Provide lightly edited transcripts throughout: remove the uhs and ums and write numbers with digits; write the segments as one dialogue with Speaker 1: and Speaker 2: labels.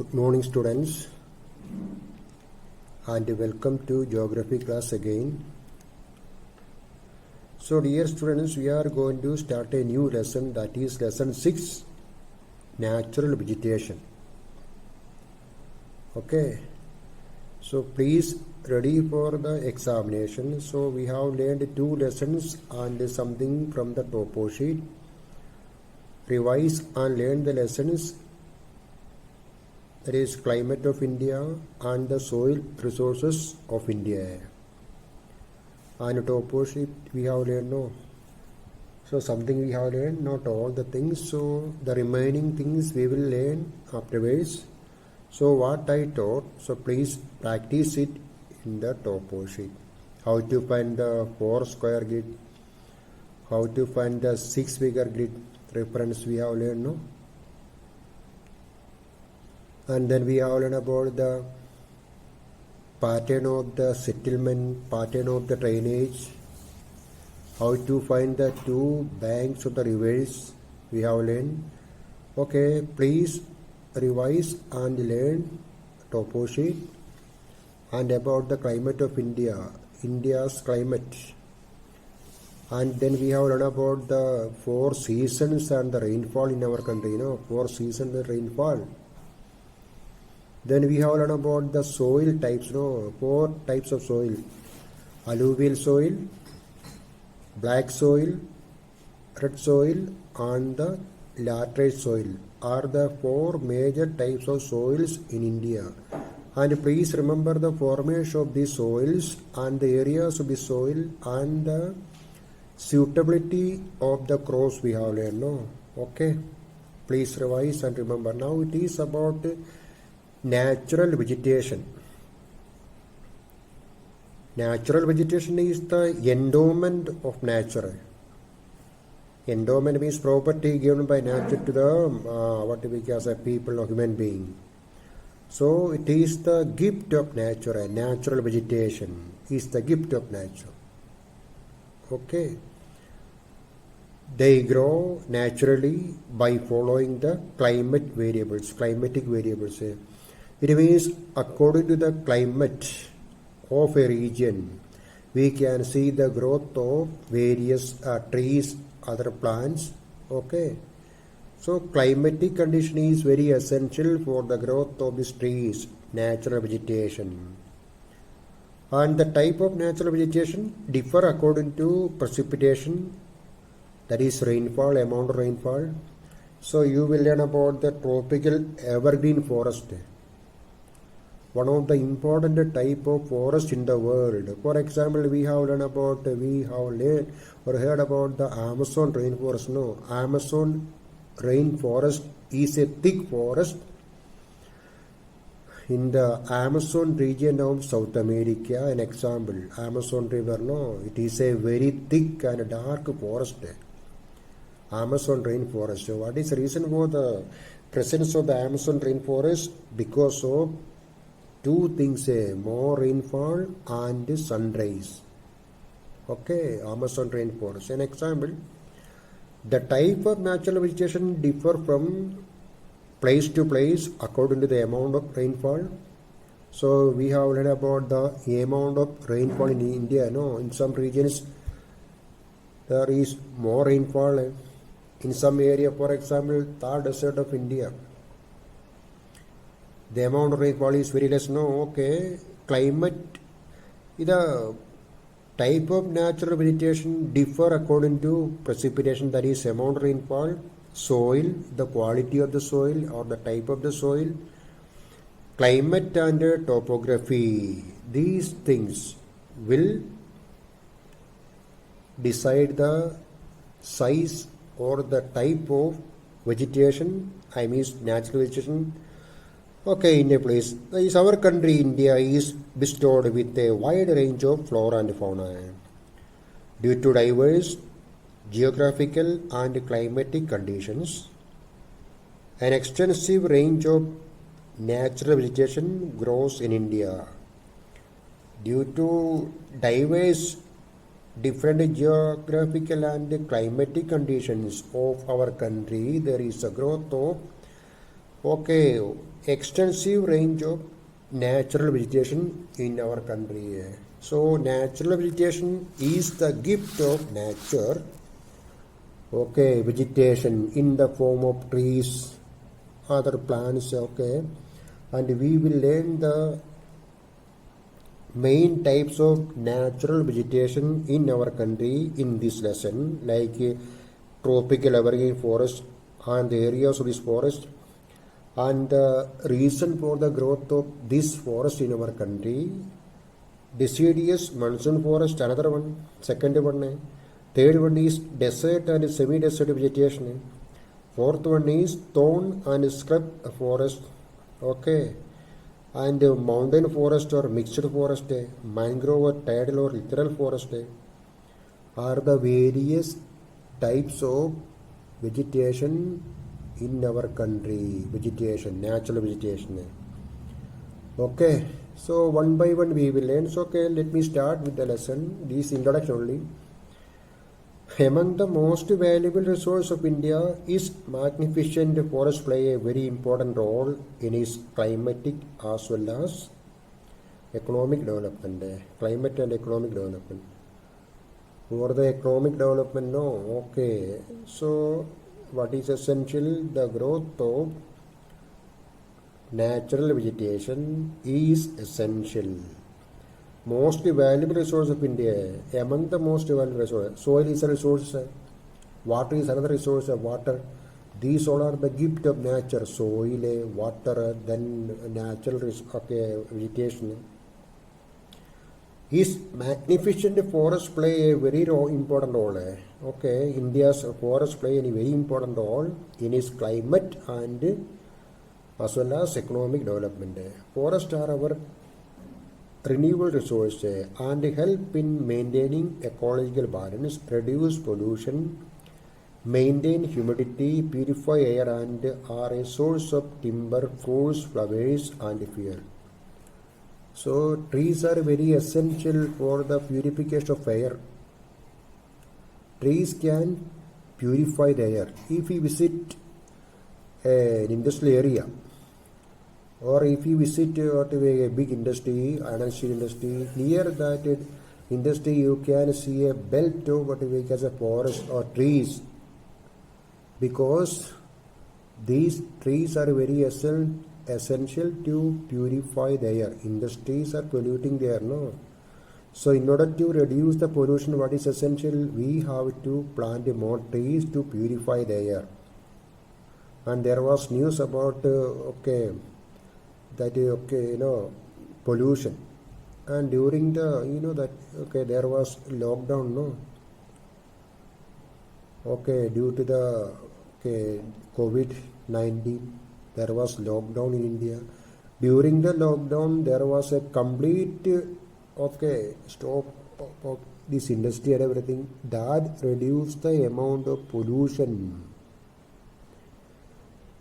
Speaker 1: Good morning, students, and welcome to geography class again. So dear students, we are going to start a new lesson, that is lesson 6, natural vegetation. Okay, so please ready for the examination. So we have learned 2 lessons and something from the topo sheet. Revise and learn the lessons, that is climate of India and the soil resources of India. And topo sheet we have learned, no. So something we have learned, not all the things. So the remaining things we will learn afterwards. So what I taught, so please practice it in the topo sheet. How to find the 4 square grid, how to find the 6 figure grid reference we have learned, no. And then we have learned about the pattern of the settlement, pattern of the drainage, how to find the 2 banks of the rivers we have learned. Okay, please revise and learn topo sheet and about the climate of India, India's climate. And then we have learned about the 4 seasons and the rainfall in our country, 4 seasons of rainfall. Then we have learned about the soil types, 4 types of soil: alluvial soil, black soil, red soil, and the laterite soil are the 4 major types of soils in India. And please remember the formation of these soils and the areas of the soil and the suitability of the crops we have learned, Okay, please revise and remember. Now it is about natural vegetation. Natural vegetation is the endowment of nature. Endowment means property given by nature to the what we call as a people or human being. So it is the gift of nature. Natural vegetation is the gift of nature. Okay. They grow naturally by following the climatic variables. It means according to the climate of a region, we can see the growth of various trees, other plants. Okay. So climatic condition is very essential for the growth of these trees, natural vegetation. And the type of natural vegetation differ according to precipitation, that is rainfall, amount of rainfall. So you will learn about the tropical evergreen forest, one of the important type of forest in the world. For example, we have heard about the Amazon rainforest. Amazon rainforest is a thick forest in the Amazon region of South America. An example, Amazon river, it is a very thick and dark forest, Amazon rainforest. So what is the reason for the presence of the Amazon rainforest? Because of 2 things, more rainfall and sunrise. Okay, Amazon rainforest. An example, the type of natural vegetation differ from place to place according to the amount of rainfall. So we have learned about the amount of rainfall in India. In some regions there is more rainfall. In some area, for example, Thar Desert of India, the amount of rainfall is very less. Okay, climate, the type of natural vegetation differ according to precipitation, that is amount of rainfall, soil, the quality of the soil or the type of the soil, climate and topography. These things will decide the size or the type of vegetation, I mean natural vegetation. Okay, in a place, is our country India is bestowed with a wide range of flora and fauna due to diverse geographical and climatic conditions. An extensive range of natural vegetation grows in India. Due to diverse different geographical and climatic conditions of our country, there is a growth of Okay, extensive range of natural vegetation in our country. So natural vegetation is the gift of nature. Okay, vegetation in the form of trees, other plants. Okay, and we will learn the main types of natural vegetation in our country in this lesson, like tropical evergreen forest and the areas of this forest, and the reason for the growth of this forest in our country. Deciduous monsoon forest, another one, second one. Third one is desert and semi-desert vegetation. Fourth one is thorn and scrub forest. Okay. And mountain forest or mixed forest, mangrove or tidal or littoral forest are the various types of vegetation in our country. Vegetation, natural vegetation. Okay, so one by one we will learn. So, okay, let me start with the lesson. This introduction only. Among the most valuable resource of India is magnificent forest play a very important role in its climatic as well as economic development. Climate and economic development. For the economic development, no. Okay. So, what is essential? The growth of natural vegetation is essential. Most valuable resource of India. Among the most valuable resource, soil is a resource, water is another resource, water. These all are the gift of nature. Soil, water, then natural vegetation. Is magnificent forest play a very important role. Okay, India's forest play a very important role in its climate and as well as economic development. Forests are our renewable resource and help in maintaining ecological balance, reduce pollution, maintain humidity, purify air, and are a source of timber, fruits, flowers, and fuel. So trees are very essential for the purification of air. Trees can purify the air. If we visit an industrial area, or if you visit a big industry, iron steel industry, near that industry you can see a belt of what we call as a forest or trees, because these trees are very essential to purify the air. Industries are polluting the air, no? So in order to reduce the pollution, what is essential? We have to plant more trees to purify the air. And there was news about pollution, and during the there was lockdown, no? Okay, due to the COVID-19, there was lockdown in India. During the lockdown, there was a complete stop of this industry and everything. That reduced the amount of pollution.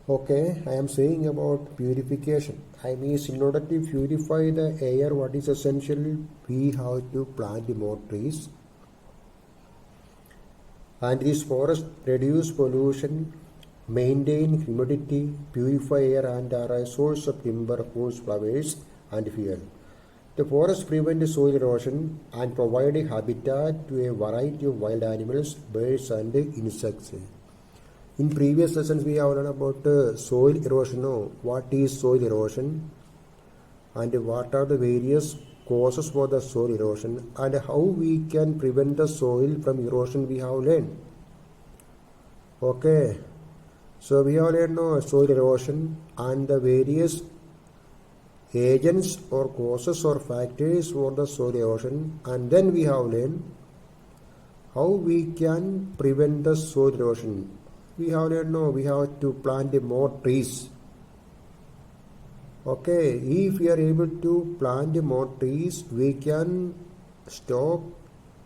Speaker 1: Okay, I am saying about purification. I mean, in order to purify the air, what is essential? We have to plant more trees. And this forest reduce pollution, maintain humidity, purify air, and are a source of timber, fruits, flowers, and fuel. The forests prevent soil erosion and provide a habitat to a variety of wild animals, birds, and insects. In previous lessons, we have learned about soil erosion. What is soil erosion? And what are the various causes for the soil erosion? And how we can prevent the soil from erosion, we have learned. Okay. So we have learned soil erosion and the various agents or causes or factors for the soil erosion. And then we have learned how we can prevent the soil erosion. We have learned we have to plant more trees. Okay, if we are able to plant more trees, we can stop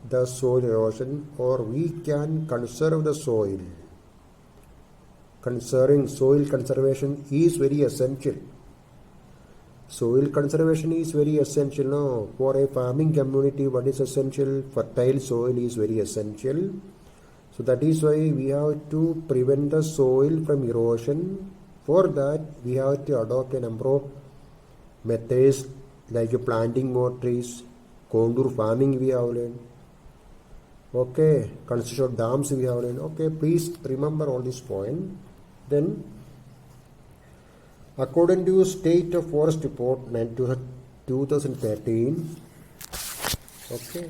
Speaker 1: the soil erosion, or we can conserve the soil. Conserving soil conservation is very essential. Soil conservation is very essential. No? For a farming community, what is essential? Fertile soil is very essential. So that is why we have to prevent the soil from erosion For that, we have to adopt a number of methods like planting more trees, contour farming we have learned. Okay, construction of dams we have learned. Okay, please remember all this point. Then, according to State of Forest Report 2013, okay,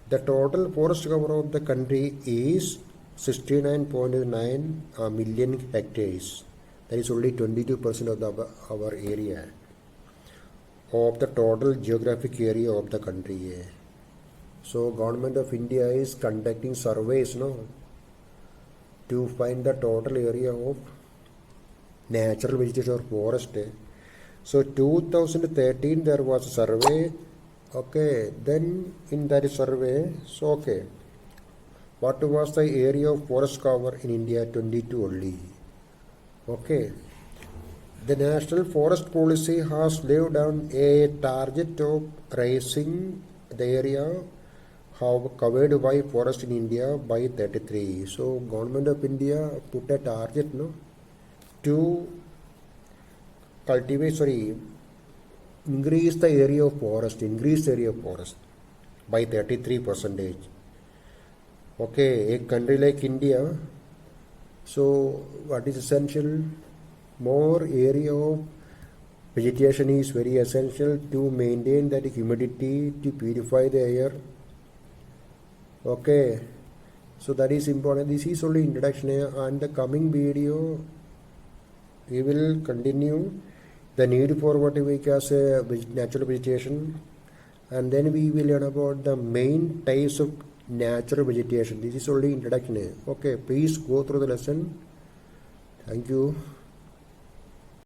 Speaker 1: the total forest cover of the country is 69.9 million hectares. That is only 22% of our area of the total geographic area of the country. So Government of India is conducting surveys to find the total area of natural vegetation or forest. So 2013 there was a survey. Okay, then in that survey, so okay, what was the area of forest cover in India? 22 only. Okay, the National Forest Policy has laid down a target of raising the area covered by forest in India by 33. So Government of India put a target to increase the area of forest, by 33%. Okay, a country like India, so what is essential? More area of vegetation is very essential to maintain that humidity, to purify the air. Okay, so that is important. This is only introduction, and the coming video we will continue the need for what we call natural vegetation, and then we will learn about the main types of natural vegetation. This is only introduction. Okay, please go through the lesson. Thank you.